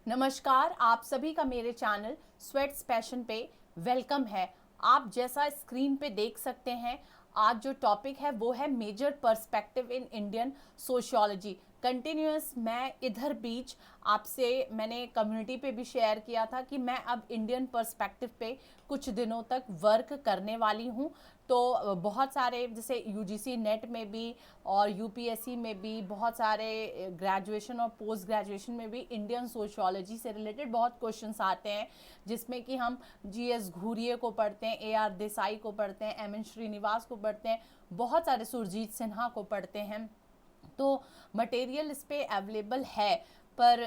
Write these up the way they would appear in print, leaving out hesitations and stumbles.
नमस्कार, आप सभी का मेरे चैनल स्वेट्स पैशन पे वेलकम है। आप जैसा स्क्रीन पे देख सकते हैं, आज जो टॉपिक है वो है major perspective in Indian sociology. Continuous मैं इधर बीच आपसे मैंने कम्युनिटी पे भी शेयर किया था कि मैं अब इंडियन पर्सपेक्टिव पे कुछ दिनों तक वर्क करने वाली हूँ। तो बहुत सारे जैसे यूजीसी नेट में भी और यूपीएससी में भी बहुत सारे ग्रेजुएशन और पोस्ट ग्रेजुएशन में भी इंडियन सोशियोलॉजी से रिलेटेड बहुत क्वेश्चंस आते हैं, जिसमें कि हम जीएस घूरिये को पढ़ते हैं, एआर देसाई को पढ़ते हैं, एमएन श्रीनिवास को पढ़ते हैं, बहुत सारे सुरजीत सिन्हा को पढ़ते हैं। तो मटेरियल इस पे अवेलेबल है, पर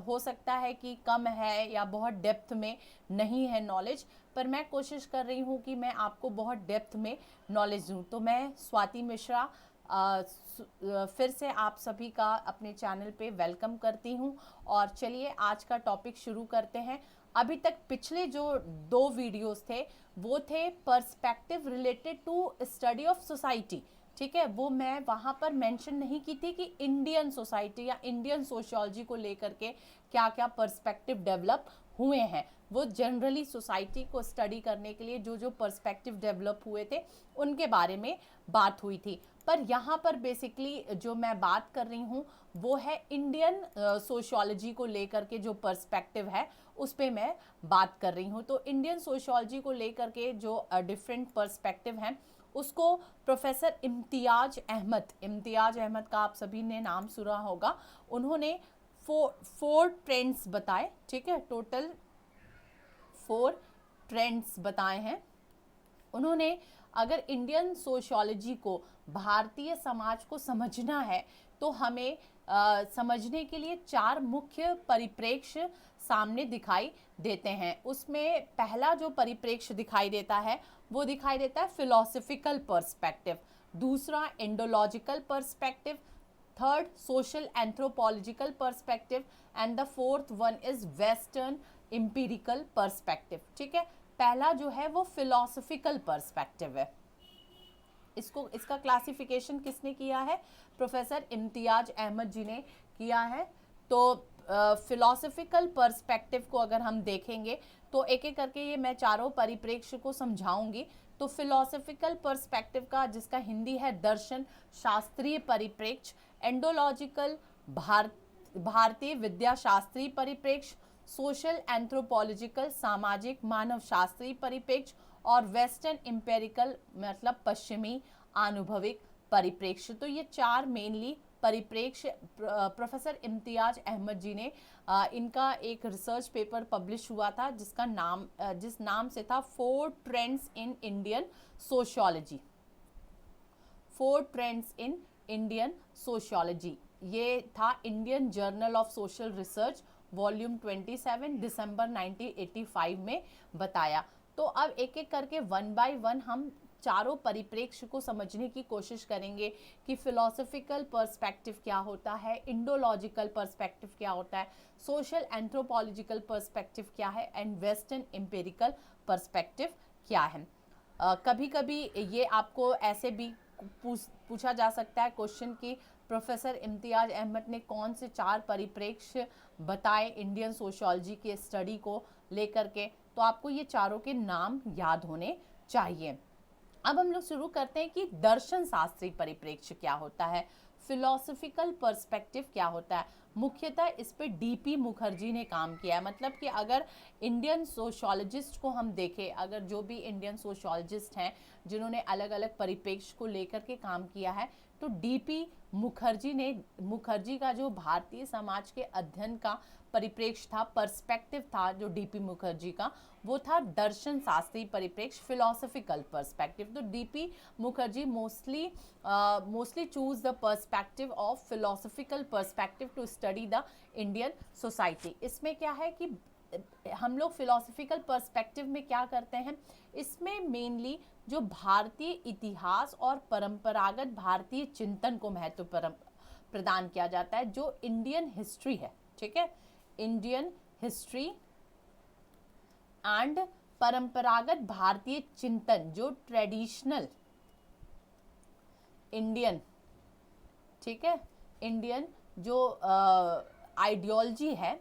हो सकता है कि कम है या बहुत डेप्थ में नहीं है नॉलेज, पर मैं कोशिश कर रही हूँ कि मैं आपको बहुत डेप्थ में नॉलेज दूँ। तो मैं स्वाति मिश्रा फिर से आप सभी का अपने चैनल पे वेलकम करती हूँ। और चलिए आज का टॉपिक शुरू करते हैं। अभी तक पिछले जो 2 वीडियोस थे वो थे perspective related to study of society, ठीक है। वो मैं वहाँ पर मेंशन नहीं की थी कि इंडियन सोसाइटी या इंडियन सोशियोलॉजी को लेकर के क्या क्या पर्सपेक्टिव डेवलप हुए हैं। वो जनरली सोसाइटी को स्टडी करने के लिए जो जो पर्सपेक्टिव डेवलप हुए थे उनके बारे में बात हुई थी। पर यहाँ पर बेसिकली जो मैं बात कर रही हूँ वो है इंडियन सोशियोलॉजी को लेकर के जो पर्सपेक्टिव है उस पर मैं बात कर रही हूँ। तो इंडियन सोशियोलॉजी को लेकर के जो डिफरेंट पर्सपेक्टिव हैं उसको प्रोफेसर इम्तियाज अहमद का आप सभी ने नाम सुना होगा। उन्होंने फोर ट्रेंड्स बताए, ठीक है, टोटल 4 ट्रेंड्स बताए हैं उन्होंने। अगर इंडियन सोशियोलॉजी को, भारतीय समाज को समझना है तो हमें समझने के लिए 4 मुख्य परिप्रेक्ष्य सामने दिखाई देते हैं। उसमें पहला जो परिप्रेक्ष्य दिखाई देता है वो दिखाई देता है फिलोसफिकल पर्सपेक्टिव, दूसरा Indological perspective, third social anthropological perspective and the fourth one is western empirical perspective, ठीक है। पहला जो है वो फिलोसफिकल पर्सपेक्टिव है। इसका क्लासिफिकेशन किसने किया है? प्रोफेसर इम्तियाज अहमद जी ने किया है। तो फिलोसफिकल पर्सपेक्टिव को अगर हम देखेंगे तो एक एक करके ये मैं चारों परिप्रेक्ष्य को समझाऊंगी। तो फिलोसफिकल पर्सपेक्टिव का जिसका हिंदी है दर्शन शास्त्रीय परिप्रेक्ष्य, एंडोलॉजिकल भारतीय विद्या शास्त्रीय परिप्रेक्ष्य, सोशल एंथ्रोपोलॉजिकल सामाजिक मानव शास्त्रीय परिप्रेक्ष्य और वेस्टर्न एम्पिरिकल मतलब पश्चिमी आनुभविक परिप्रेक्ष्य। तो ये 4 मेनली परिप्रेक्ष्य प्रोफेसर इम्तियाज अहमद जी ने इनका एक रिसर्च पेपर पब्लिश हुआ था जिस नाम से था 4 trends in Indian sociology. 4 trends in Indian sociology, ये था Indian journal of social research volume 27 दिसंबर 1985 में बताया। तो अब एक एक करके 1 बाय 1 हम चारों परिप्रेक्ष्य को समझने की कोशिश करेंगे कि फिलोसफिकल पर्सपेक्टिव क्या होता है, इंडोलॉजिकल पर्सपेक्टिव क्या होता है, सोशल एंथ्रोपोलॉजिकल पर्सपेक्टिव क्या है एंड वेस्टर्न एम्पिरिकल पर्सपेक्टिव क्या है। कभी कभी ये आपको ऐसे भी पूछा जा सकता है क्वेश्चन कि प्रोफेसर इम्तियाज अहमद ने कौन से 4 परिप्रेक्ष्य बताए इंडियन सोशियोलॉजी के स्टडी को लेकर के, तो आपको ये चारों के नाम याद होने चाहिए। अब हम लोग शुरू करते हैं कि दर्शन शास्त्री परिप्रेक्ष्य क्या होता है, फिलोसफिकल पर्सपेक्टिव क्या होता है। मुख्यतः इस पे डीपी मुखर्जी ने काम किया है। मतलब कि अगर इंडियन सोशियोलॉजिस्ट को हम देखें, अगर जो भी इंडियन सोशियोलॉजिस्ट हैं जिन्होंने अलग अलग परिप्रेक्ष्य को लेकर के काम किया है, तो डीपी मुखर्जी का जो भारतीय समाज के अध्ययन का परिप्रेक्ष्य था, पर्सपेक्टिव था जो डीपी मुखर्जी का, वो था दर्शन शास्त्री परिप्रेक्ष्य, फिलोसफिकल पर्सपेक्टिव। तो DP Mukherjee mostly choose the perspective of philosophical perspective to study the Indian society. इसमें क्या है कि हम लोग फिलोसफिकल पर्सपेक्टिव में क्या करते हैं, इसमें मेनली जो भारतीय इतिहास और परंपरागत भारतीय चिंतन को महत्व प्रदान किया जाता है, जो इंडियन हिस्ट्री है, ठीक है, इंडियन हिस्ट्री एंड परंपरागत भारतीय चिंतन, जो ट्रेडिशनल इंडियन, ठीक है, इंडियन जो आइडियोलॉजी है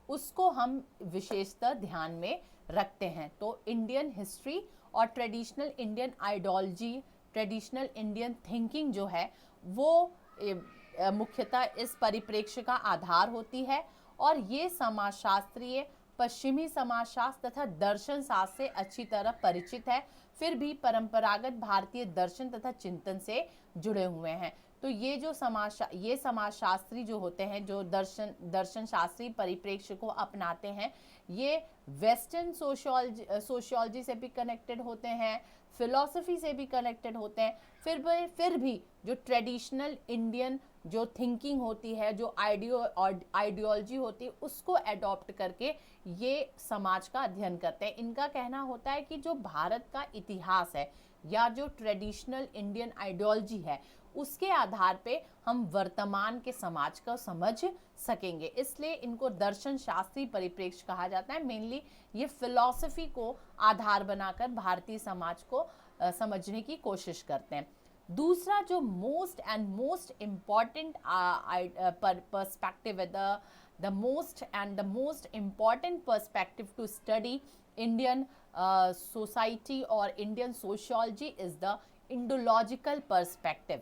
उसको हम विशेषतः ध्यान में रखते हैं। तो इंडियन हिस्ट्री और traditional Indian ideology, traditional Indian thinking जो है वो मुख्यतः इस परिप्रेक्ष्य का आधार होती है। और ये समाजशास्त्रीय पश्चिमी समाजशास्त्र तथा दर्शन शास्त्र से अच्छी तरह परिचित है, फिर भी परंपरागत भारतीय दर्शन तथा चिंतन से जुड़े हुए हैं। तो ये जो समाजशास्त्री जो होते हैं, जो दर्शन शास्त्री परिप्रेक्ष्य को अपनाते हैं, ये वेस्टर्न सोशियोलॉजी से भी कनेक्टेड होते हैं, फिलॉसफी से भी कनेक्टेड होते हैं, फिर भी जो ट्रेडिशनल इंडियन जो थिंकिंग होती है, जो आइडियोलॉजी होती है, उसको एडॉप्ट करके ये समाज का अध्ययन करते हैं। इनका कहना होता है कि जो भारत का इतिहास है या जो ट्रेडिशनल इंडियन आइडियोलॉजी है, उसके आधार पे हम वर्तमान के समाज को समझ सकेंगे, इसलिए इनको दर्शन शास्त्री परिप्रेक्ष्य कहा जाता है। मेनली ये फिलॉसफी को आधार बनाकर भारतीय समाज को समझने की कोशिश करते हैं। दूसरा जो मोस्ट इम्पॉर्टेंट पर्सपेक्टिव है, the most important perspective to study Indian society or Indian sociology is the Indological perspective।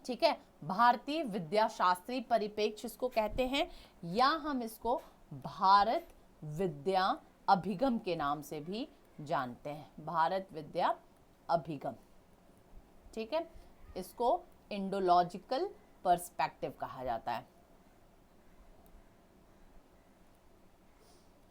ठीक है, भारतीय विद्याशास्त्री परिप्रेक्ष्य इसको कहते हैं, या हम इसको भारत विद्या अभिगम के नाम से भी जानते हैं, भारत विद्या अभिगम। ठीक है, इसको इंडोलॉजिकल पर्सपेक्टिव कहा जाता है।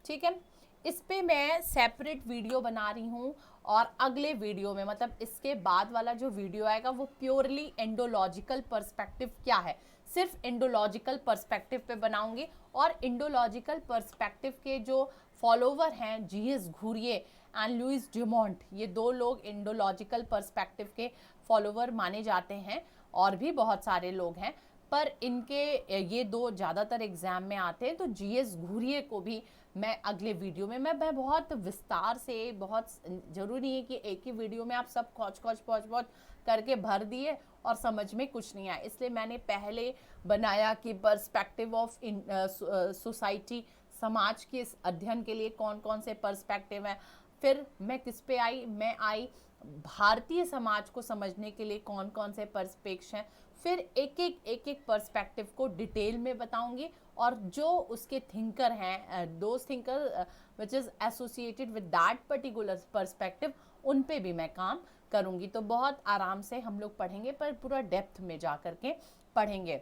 ठीक है, इस पे मैं सेपरेट वीडियो बना रही हूँ, और अगले वीडियो में, मतलब इसके बाद वाला जो वीडियो आएगा वो प्योरली इंडोलॉजिकल पर्सपेक्टिव क्या है, सिर्फ इंडोलॉजिकल पर्सपेक्टिव पे बनाऊंगी। और इंडोलॉजिकल पर्सपेक्टिव के जो फॉलोवर हैं GS Ghurye and Louis Dumont, ये दो लोग इंडोलॉजिकल पर्सपेक्टिव के फॉलोवर माने जाते हैं, और भी बहुत सारे लोग हैं, पर इनके ये दो ज़्यादातर एग्जाम में आते हैं। तो जीएस घुरिये को भी मैं अगले वीडियो में मैं बहुत विस्तार से, बहुत जरूरी नहीं है कि एक ही वीडियो में आप सब खोज करके भर दिए और समझ में कुछ नहीं आया, इसलिए मैंने पहले बनाया कि पर्सपेक्टिव ऑफ सोसाइटी, समाज के अध्ययन के लिए कौन कौन से पर्सपेक्टिव हैं। फिर मैं किस पे आई, मैं आई भारतीय समाज को समझने के लिए कौन कौन से पर्सपेक्टिव हैं। फिर एक एक पर्सपेक्टिव को डिटेल में बताऊंगी, और जो उसके थिंकर हैं, those thinker which is associated with that particular perspective, उन पे भी मैं काम करूंगी। तो बहुत आराम से हम लोग पढ़ेंगे, पर पूरा डेप्थ में जा करके पढ़ेंगे।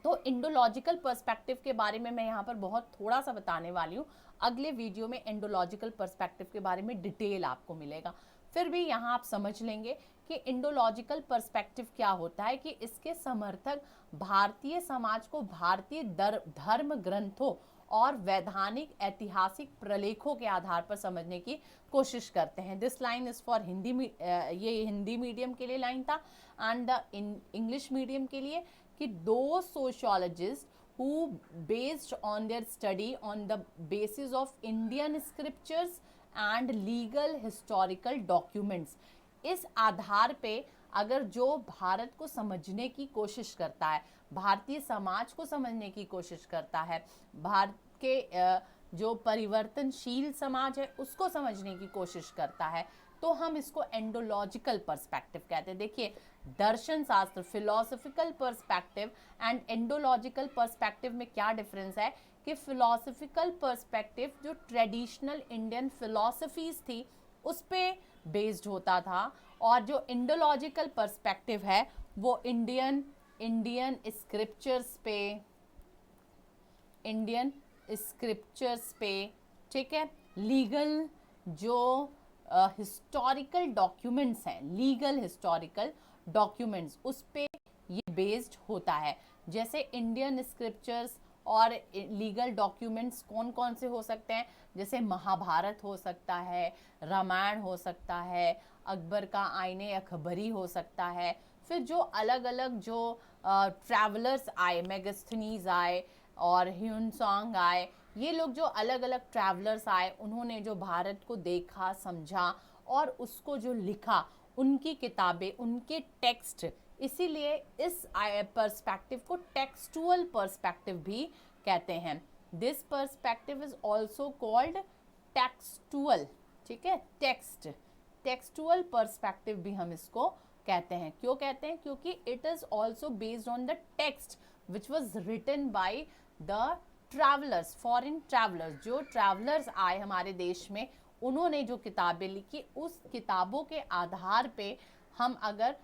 तो इंडोलॉजिकल पर्सपेक्टिव के बारे में मैं यहाँ पर बहुत थोड़ा सा बताने वाली हूँ, अगले वीडियो में इंडोलॉजिकल पर्सपेक्टिव के बारे में डिटेल आपको मिलेगा। फिर भी यहाँ आप समझ लेंगे कि इंडोलॉजिकल पर्सपेक्टिव क्या होता है, कि इसके समर्थक भारतीय समाज को भारतीय धर्म ग्रंथों और वैधानिक ऐतिहासिक प्रलेखों के आधार पर समझने की कोशिश करते हैं। This line is for Hindi, ये हिंदी मीडियम के लिए लाइन था, एंड इंग्लिश मीडियम के लिए, कि दो sociologist who based on their study on the basis of Indian scriptures and legal historical documents, इस आधार पे अगर जो भारत को समझने की कोशिश करता है, भारतीय समाज को समझने की कोशिश करता है, भारत के जो परिवर्तनशील समाज है उसको समझने की कोशिश करता है, तो हम इसको एंडोलॉजिकल पर्सपेक्टिव कहते हैं। देखिए, दर्शन शास्त्र, फिलोसफिकल पर्सपेक्टिव एंड एंडोलॉजिकल पर्सपेक्टिव में क्या डिफरेंस है, कि फिलोसफिकल पर्सपेक्टिव जो ट्रेडिशनल इंडियन फिलोसफीज थी उस पे बेस्ड होता था, और जो इंडोलॉजिकल पर्सपेक्टिव है वो इंडियन स्क्रिप्चर्स पे, ठीक है, लीगल जो हिस्टोरिकल डॉक्यूमेंट्स हैं, लीगल हिस्टोरिकल डॉक्यूमेंट्स, उस पे ये बेस्ड होता है। जैसे इंडियन स्क्रिप्चर्स और लीगल डॉक्यूमेंट्स कौन कौन से हो सकते हैं, जैसे महाभारत हो सकता है, रामायण हो सकता है, अकबर का आईने अकबरी हो सकता है। फिर जो अलग अलग जो ट्रैवलर्स आए, मेगास्थनीज आए और ह्यूनसांग आए, ये लोग जो अलग अलग ट्रैवलर्स आए, उन्होंने जो भारत को देखा, समझा और उसको जो लिखा, उनकी किताबें, उनके टेक्स्ट, इसीलिए इस पर्सपेक्टिव को टेक्सचुअल पर्सपेक्टिव भी कहते हैं। This perspective is also called textual, ठीक है, टेक्सटुअल पर्सपेक्टिव भी हम इसको कहते हैं। क्यों कहते हैं? क्योंकि it is also based on the text which was written by the travellers, foreign travellers. जो ट्रैवलर्स आए हमारे देश में, उन्होंने जो किताबें लिखी, उस किताबों के आधार पे हम अगर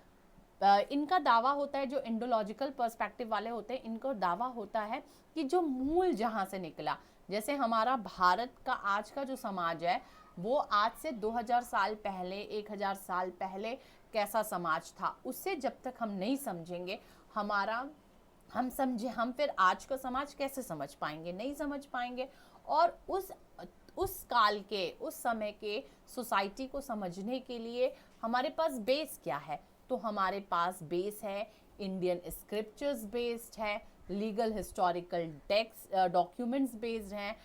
इनका दावा होता है, जो इंडोलॉजिकल पर्सपेक्टिव वाले होते हैं, इनको दावा होता है कि जो मूल जहाँ से निकला, जैसे हमारा भारत का आज का जो समाज है, वो आज से 2000 साल पहले, 1000 साल पहले कैसा समाज था, उससे जब तक हम नहीं समझेंगे, हम फिर आज का समाज कैसे समझ पाएंगे? नहीं समझ पाएंगे। और उस काल के, उस समय के सोसाइटी को समझने के लिए हमारे पास बेस क्या है? तो हमारे पास बेस है इंडियन स्क्रिप्चर्स बेस्ड है, legal historical text documents based हैं,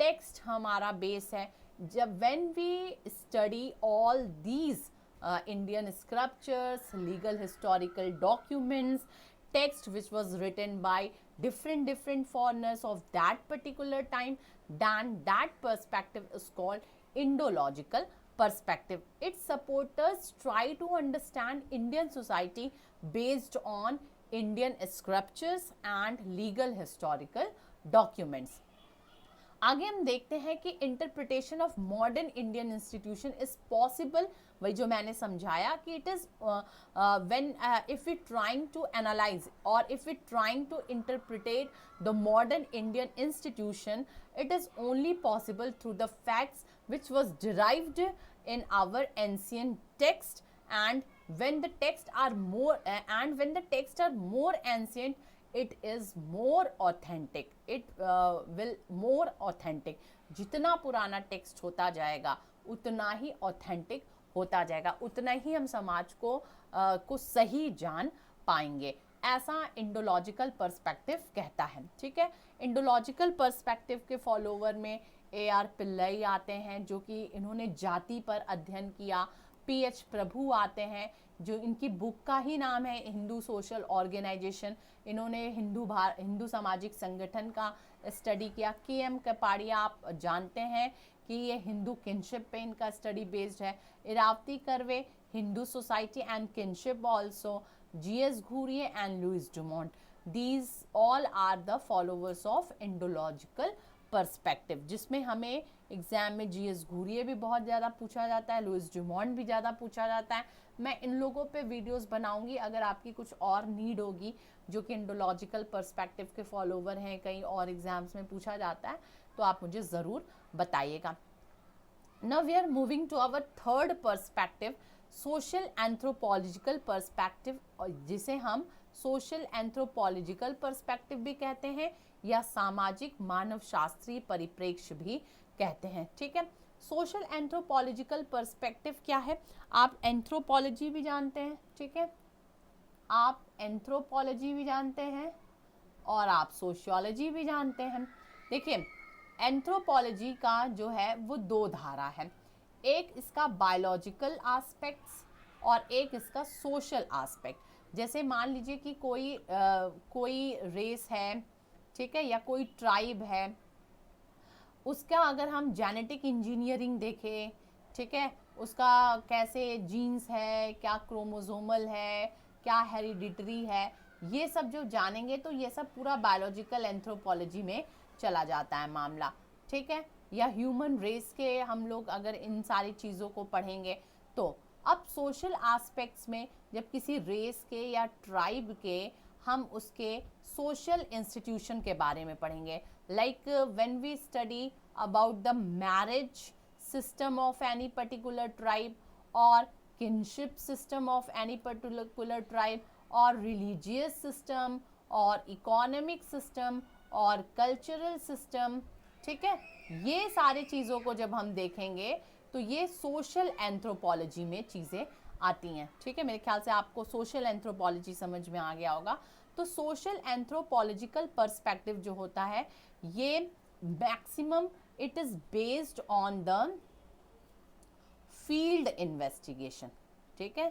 टेक्स्ट हमारा बेस है। जब when we study all these Indian scriptures, legal historical documents, text which was written by different foreigners of that particular time, then that perspective is called Indological perspective. Its supporters try to understand Indian society based on Indian scriptures and legal historical documents. आगे हम देखते हैं कि interpretation of modern Indian institution is possible. वही जो मैंने समझाया कि it is when if we trying to analyze और if we trying to interpret the modern Indian institution, it is only possible through the facts which was derived in our ancient text, and when the texts are more ancient, it is more authentic, it will more authentic. जितना पुराना text होता जाएगा उतना ही authentic होता जाएगा, उतना ही हम समाज को सही जान पाएंगे, ऐसा इंडोलॉजिकल पर्सपेक्टिव कहता है। ठीक है, इंडोलॉजिकल पर्सपेक्टिव के फॉलोवर में AR पिल्लई आते हैं, जो कि इन्होंने जाति पर अध्ययन किया। PH प्रभु आते हैं, जो इनकी बुक का ही नाम है हिंदू सोशल ऑर्गेनाइजेशन, इन्होंने हिंदू सामाजिक संगठन का स्टडी किया। KM कपाड़िया आप जानते हैं कि ये हिंदू किनशिप पे इनका स्टडी बेस्ड है। Irawati Karve, Hindu society and kinship also. GS Ghurye and Louis Dumont, these all are the followers of Indological perspective, जिसमें हमें एग्जाम में GS घूरिये भी बहुत ज़्यादा पूछा जाता है, लुइस डुमोंट भी ज़्यादा पूछा जाता है। मैं इन लोगों पे वीडियोस बनाऊंगी, अगर आपकी कुछ और नीड होगी जो कि इंडोलॉजिकल पर्सपेक्टिव के फॉलोवर हैं, कहीं और एग्जाम्स में पूछा जाता है, तो आप मुझे ज़रूर बताइएगा। Now we are moving to our third perspective, social anthropological perspective, जिसे हम सोशल एंथ्रोपोलॉजिकल पर्सपेक्टिव भी कहते हैं या सामाजिक मानव शास्त्रीय परिप्रेक्ष्य भी कहते हैं। ठीक है, सोशल एंथ्रोपोलॉजिकल पर्सपेक्टिव क्या है? आप एंथ्रोपोलॉजी भी जानते हैं, ठीक है, आप एंथ्रोपोलॉजी भी जानते हैं और आप सोशियोलॉजी भी जानते हैं। देखिए, एंथ्रोपोलॉजी का जो है वो दो धारा है, एक इसका बायोलॉजिकल एस्पेक्ट्स और एक इसका सोशल एस्पेक्ट। जैसे मान लीजिए कि कोई रेस है, ठीक है, या कोई ट्राइब है, उसका अगर हम जेनेटिक इंजीनियरिंग देखें, ठीक है, उसका कैसे जीन्स है, क्या क्रोमोसोमल है, क्या हेरिडिटरी है, ये सब जो जानेंगे तो ये सब पूरा बायोलॉजिकल एंथ्रोपोलॉजी में चला जाता है मामला। ठीक है, या ह्यूमन रेस के हम लोग अगर इन सारी चीज़ों को पढ़ेंगे तो। अब सोशल एस्पेक्ट्स में जब किसी रेस के या ट्राइब के हम उसके सोशल इंस्टीट्यूशन के बारे में पढ़ेंगे, like when we study about the marriage system of any particular tribe और kinship system of any particular tribe और रिलीजियस सिस्टम और इकोनॉमिक सिस्टम और कल्चरल सिस्टम, ठीक है, ये सारी चीज़ों को जब हम देखेंगे तो ये सोशल एंथ्रोपोलॉजी में चीज़ें आती हैं। ठीक है, मेरे ख्याल से आपको सोशल एंथ्रोपोलॉजी समझ में आ गया होगा। तो सोशल एंथ्रोपोलॉजिकल पर्सपेक्टिव जो होता है ये maximum it is based on the field investigation. ठीक है,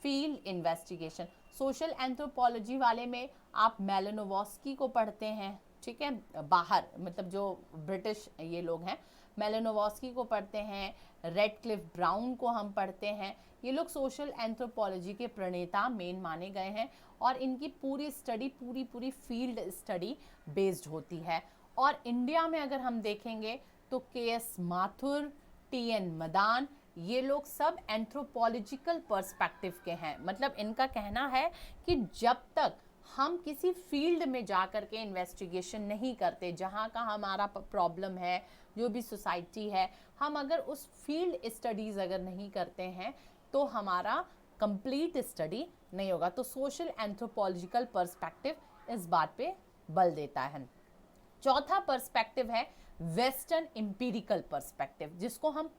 फील्ड इन्वेस्टिगेशन। सोशल एंथ्रोपोलॉजी वाले में आप मेलानोवस्की को पढ़ते हैं, ठीक है, बाहर मतलब जो ब्रिटिश ये लोग हैं, मेलेनोवस्की को पढ़ते हैं, रेडक्लिफ ब्राउन को हम पढ़ते हैं। ये लोग सोशल एंथ्रोपोलॉजी के प्रणेता मेन माने गए हैं और इनकी पूरी स्टडी पूरी फील्ड स्टडी बेस्ड होती है। और इंडिया में अगर हम देखेंगे तो के.एस. माथुर, टी.एन. मदान, ये लोग सब एंथ्रोपोलॉजिकल पर्सपेक्टिव के हैं। मतलब इनका कहना है कि जब तक हम किसी फील्ड में जा कर के इन्वेस्टिगेशन नहीं करते, जहाँ का हमारा प्रॉब्लम है, जो भी सोसाइटी है, हम अगर उस फील्ड स्टडीज़ अगर नहीं करते हैं तो हमारा कंप्लीट स्टडी नहीं होगा। तो सोशल एंथ्रोपोलॉजिकल पर्सपेक्टिव इस बात पे बल देता है। चौथा पर्सपेक्टिव है वेस्टर्न एम्पिरिकल पर्सपेक्टिव, जिसको हम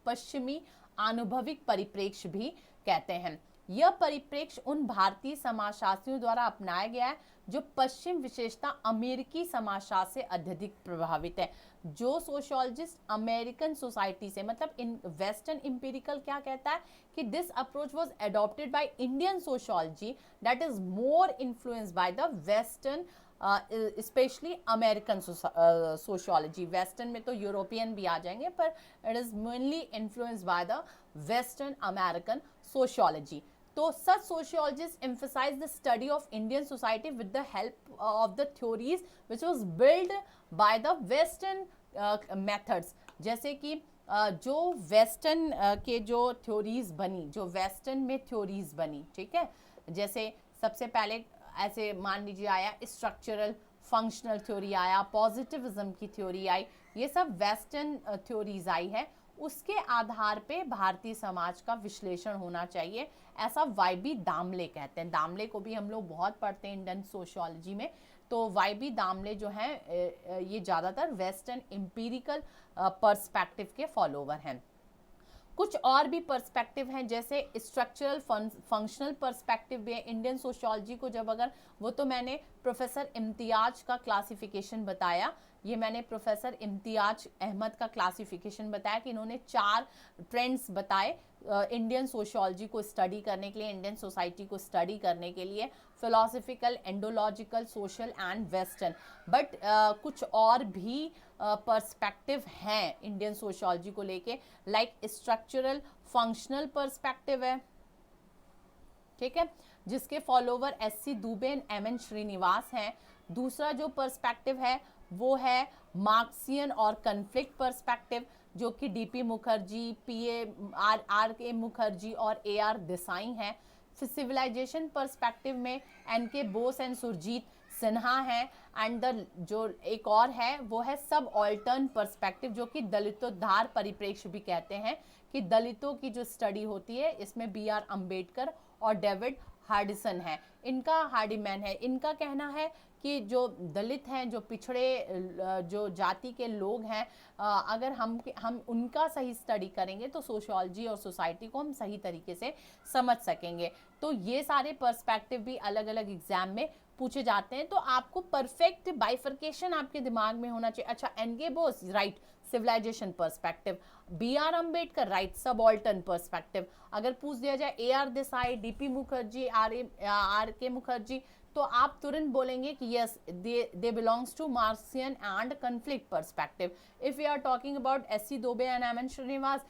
पश्चिमी आनुभविक परिप्रेक्ष्य भी कहते हैं। यह परिप्रेक्ष्य उन भारतीय समाजशास्त्रियों द्वारा अपनाया गया है जो पश्चिम विशेषता अमेरिकी समाजशास्त्र से अत्यधिक प्रभावित है। जो सोशियोलॉजिस्ट अमेरिकन सोसाइटी से, मतलब इन वेस्टर्न एम्पिरिकल क्या कहता है कि this approach was adopted by Indian sociology that is more influenced by the western specially American sociology. Western में तो यूरोपियन भी आ जाएंगे, पर it is mainly influenced by the western American sociology. तो such sociologists emphasize the study of Indian society with the help of the theories which was built by the western methods। जैसे कि जो western के जो theories बनी, जो western में theories बनी, ठीक है, जैसे सबसे पहले ऐसे मान लीजिए आया स्ट्रक्चरल फंक्शनल थ्योरी, आया पॉजिटिविज्म की थ्योरी आई, ये सब वेस्टर्न थ्योरीज आई है। उसके आधार पे भारतीय समाज का विश्लेषण होना चाहिए, ऐसा वाई.बी. दामले कहते हैं। दामले को भी हम लोग बहुत पढ़ते हैं इंडियन सोशियोलॉजी में। तो वाई.बी. दामले जो हैं ये ज़्यादातर वेस्टर्न एम्पिरिकल पर्सपेक्टिव के फॉलोवर हैं। कुछ और भी पर्सपेक्टिव हैं, जैसे स्ट्रक्चरल फंक्शनल पर्सपेक्टिव भी है इंडियन सोशियोलॉजी को। जब अगर वो तो मैंने प्रोफेसर इम्तियाज का क्लासिफिकेशन बताया, ये मैंने प्रोफेसर इम्तियाज अहमद का क्लासिफिकेशन बताया कि इन्होंने 4 ट्रेंड्स बताए इंडियन सोशियोलॉजी को स्टडी करने के लिए, इंडियन सोसाइटी को स्टडी करने के लिए, philosophical, indological, social and western. But कुछ और भी पर्सपेक्टिव हैं इंडियन सोशियोलॉजी को लेके, लाइक स्ट्रक्चरल फंक्शनल पर्सपेक्टिव है, ठीक है, जिसके follower SC. Dubey and MN. Srinivas हैं। दूसरा जो पर्सपेक्टिव है वो है मार्क्सियन और कन्फ्लिक्ट पर्सपेक्टिव, जो कि डी.पी. मुखर्जी, आर.के. मुखर्जी और ए.आर. देसाई हैं। फिर सिविलाइजेशन पर्सपेक्टिव में एन.के. बोस एंड सुरजीत सिन्हा है। एंड द जो एक और है वो है सब ऑल्टर्न पर्सपेक्टिव, जो कि दलितोद्धार परिप्रेक्ष्य भी कहते हैं, कि दलितों की जो स्टडी होती है इसमें बी.आर. अम्बेडकर और डेविड हार्डिसन है, इनका हार्डीमैन है। इनका कहना है कि जो दलित हैं, जो पिछड़े जो जाति के लोग हैं, अगर हम उनका सही स्टडी करेंगे तो सोशियोलॉजी और सोसाइटी को हम सही तरीके से समझ सकेंगे। तो ये सारे पर्सपेक्टिव भी अलग अलग एग्जाम में पूछे जाते हैं, तो आपको परफेक्ट बाइफर्केशन आपके दिमाग में होना चाहिए। अच्छा, NK. Bose right civilisation perspective, BR. Ambedkar right subaltern perspective. अगर पूछ दिया जाए AR. Desai, DP. Mukherjee, RK. Mukherjee, तो आप तुरंत बोलेंगे कि yes they belongs to Marxian and conflict perspective. If you are talking about SC. Dubey and MN. Srinivas,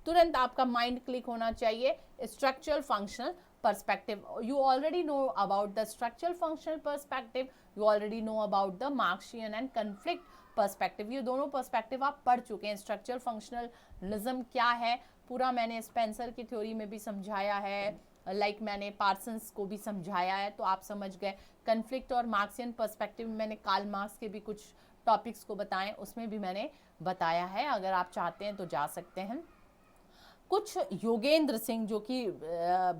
तुरंत आपका माइंड क्लिक होना चाहिए structural functional perspective. You already know about the structural functional perspective, you already know about the Marxian and conflict perspective. ये दोनों perspective आप पढ़ चुके हैं। structural functionalism क्या है पूरा मैंने स्पेंसर की थ्योरी में भी समझाया है, लाइक मैंने पार्सन्स को भी समझाया है, तो आप समझ गए। कन्फ्लिक्ट और मार्क्सियन पर्सपेक्टिव में मैंने कार्ल मार्क्स के भी कुछ टॉपिक्स को बताएं, उसमें भी मैंने बताया है, अगर आप चाहते हैं तो जा सकते हैं। कुछ योगेंद्र सिंह जो कि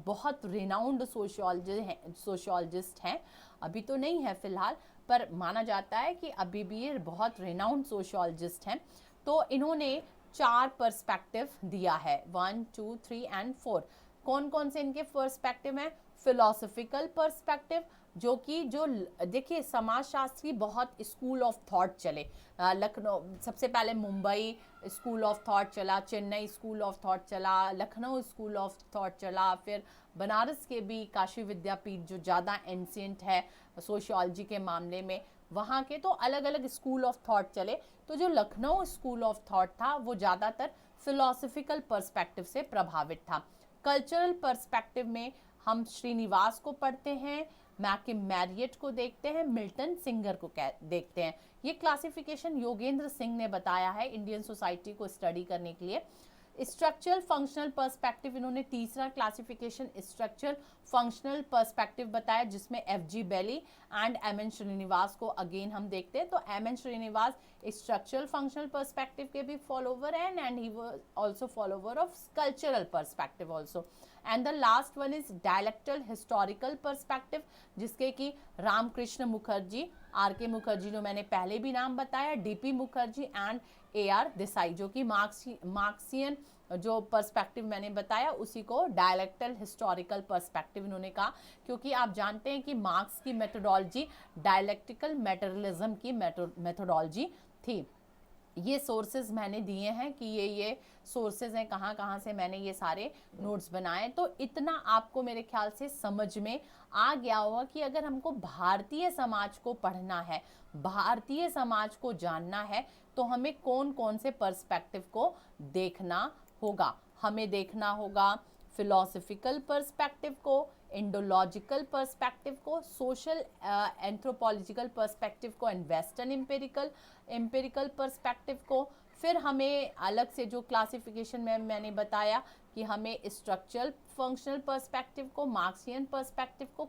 बहुत रिनाउंड सोशियोलॉजिस्ट हैं, अभी तो नहीं है फिलहाल, पर माना जाता है कि अभी भी ये बहुत रिनाउंड सोशियोलॉजिस्ट हैं। तो इन्होंने 4 पर्सपेक्टिव दिया है, 1, 2, 3 एंड 4। कौन कौन से इनके पर्सपेक्टिव हैं? फिलोसफिकल पर्सपेक्टिव, जो कि जो देखिए समाजशास्त्र की बहुत स्कूल ऑफ थॉट चले। लखनऊ सबसे पहले मुंबई स्कूल ऑफ थॉट चला, चेन्नई स्कूल ऑफ थॉट चला, लखनऊ स्कूल ऑफ थॉट चला, फिर बनारस के भी काशी विद्यापीठ जो ज़्यादा एंशिएंट है सोशियोलॉजी के मामले में, वहाँ के तो अलग अलग स्कूल ऑफ थॉट चले। तो जो लखनऊ स्कूल ऑफ थॉट था वो ज़्यादातर फिलोसफिकल पर्सपेक्टिव से प्रभावित था। कल्चरल पर्सपेक्टिव में हम श्रीनिवास को पढ़ते हैं, मैकिम मैरियट को देखते हैं, मिल्टन सिंगर को देखते हैं। ये क्लासिफिकेशन योगेंद्र सिंह ने बताया है इंडियन सोसाइटी को स्टडी करने के लिए। स्ट्रक्चरल फंक्शनल पर्सपेक्टिव, इन्होंने तीसरा क्लासिफिकेशन स्ट्रक्चरल फंक्शनल पर्सपेक्टिव बताया, जिसमें FG Bailey and MN Srinivas को अगेन हम देखते हैं। तो MN Srinivas structural functional perspective के भी फॉलोवर हैं and he was also follower of cultural perspective also. And the last one is dialectical historical perspective, जिसके कि रामकृष्ण मुखर्जी, RK मुखर्जी जो मैंने पहले भी नाम बताया, DP Mukherjee and AR Desai, जो कि मार्क्सियन जो पर्सपेक्टिव मैंने बताया उसी को डायलेक्टल हिस्टोरिकल पर्सपेक्टिव इन्होंने कहा, क्योंकि आप जानते हैं कि मार्क्स की मेथोडोलॉजी डायलेक्टिकल मेटेरियलिज्म की मेथोडोलॉजी थी। ये सोर्सेज मैंने दिए हैं कि ये सोर्सेज हैं, कहाँ कहाँ से मैंने ये सारे नोट्स बनाए। तो इतना आपको मेरे ख्याल से समझ में आ गया होगा कि अगर हमको भारतीय समाज को पढ़ना है, भारतीय समाज को जानना है, तो हमें कौन कौन से पर्सपेक्टिव को देखना होगा। हमें देखना होगा फिलोसफिकल पर्सपेक्टिव को, इंडोलॉजिकल पर्सपेक्टिव को, सोशल एंथ्रोपोलॉजिकल पर्सपेक्टिव को एंड वेस्टर्न एम्पिरिकल पर्सपेक्टिव को। फिर हमें अलग से जो क्लासिफिकेशन में मैंने बताया कि हमें स्ट्रक्चरल फंक्शनल पर्सपेक्टिव को, मार्क्सियन पर्सपेक्टिव को,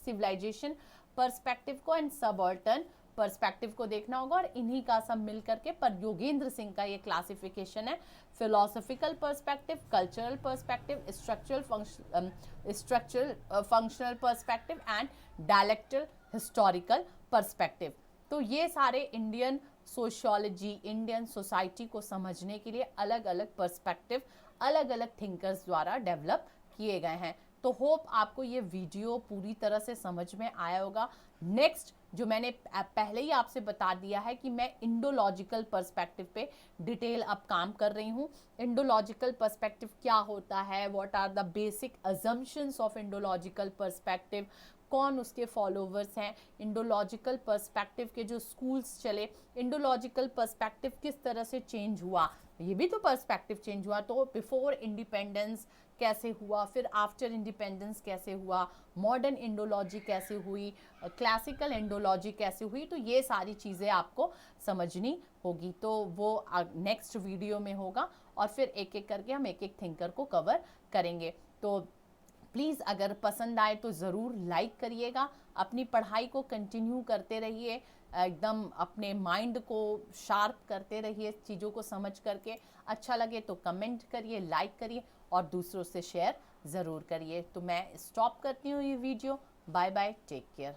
सिविलाइजेशन पर्सपेक्टिव को एंड सबऑल्टर्न पर्सपेक्टिव को देखना होगा। और इन्हीं का सब मिल करके पर योगेंद्र सिंह का ये क्लासिफिकेशन है, philosophical perspective, cultural perspective, structural functional perspective and dialectical historical perspective. तो ये सारे इंडियन सोशियोलॉजी, इंडियन सोसाइटी को समझने के लिए अलग अलग पर्सपेक्टिव अलग अलग थिंकर्स द्वारा डेवलप किए गए हैं। तो होप आपको ये वीडियो पूरी तरह से समझ में आया होगा। नेक्स्ट जो मैंने पहले ही आपसे बता दिया है कि मैं इंडोलॉजिकल पर्सपेक्टिव पे डिटेल अब काम कर रही हूँ। इंडोलॉजिकल पर्सपेक्टिव क्या होता है, what are the basic assumptions of Indological perspective, कौन उसके फॉलोवर्स हैं, इंडोलॉजिकल पर्सपेक्टिव के जो स्कूल्स चले, इंडोलॉजिकल पर्सपेक्टिव किस तरह से चेंज हुआ, ये भी तो पर्सपेक्टिव चेंज हुआ। तो बिफोर इंडिपेंडेंस कैसे हुआ, फिर आफ्टर इंडिपेंडेंस कैसे हुआ, मॉडर्न इंडोलॉजी कैसे हुई, क्लासिकल इंडोलॉजी कैसे हुई, तो ये सारी चीज़ें आपको समझनी होगी। तो वो नेक्स्ट वीडियो में होगा और फिर एक एक करके हम एक एक थिंकर को कवर करेंगे। तो प्लीज़ अगर पसंद आए तो ज़रूर लाइक करिएगा, अपनी पढ़ाई को कंटिन्यू करते रहिए, एकदम अपने माइंड को शार्प करते रहिए, चीज़ों को समझ करके। अच्छा लगे तो कमेंट करिए, लाइक करिए और दूसरों से शेयर ज़रूर करिए। तो मैं स्टॉप करती हूँ ये video. Bye bye, take care.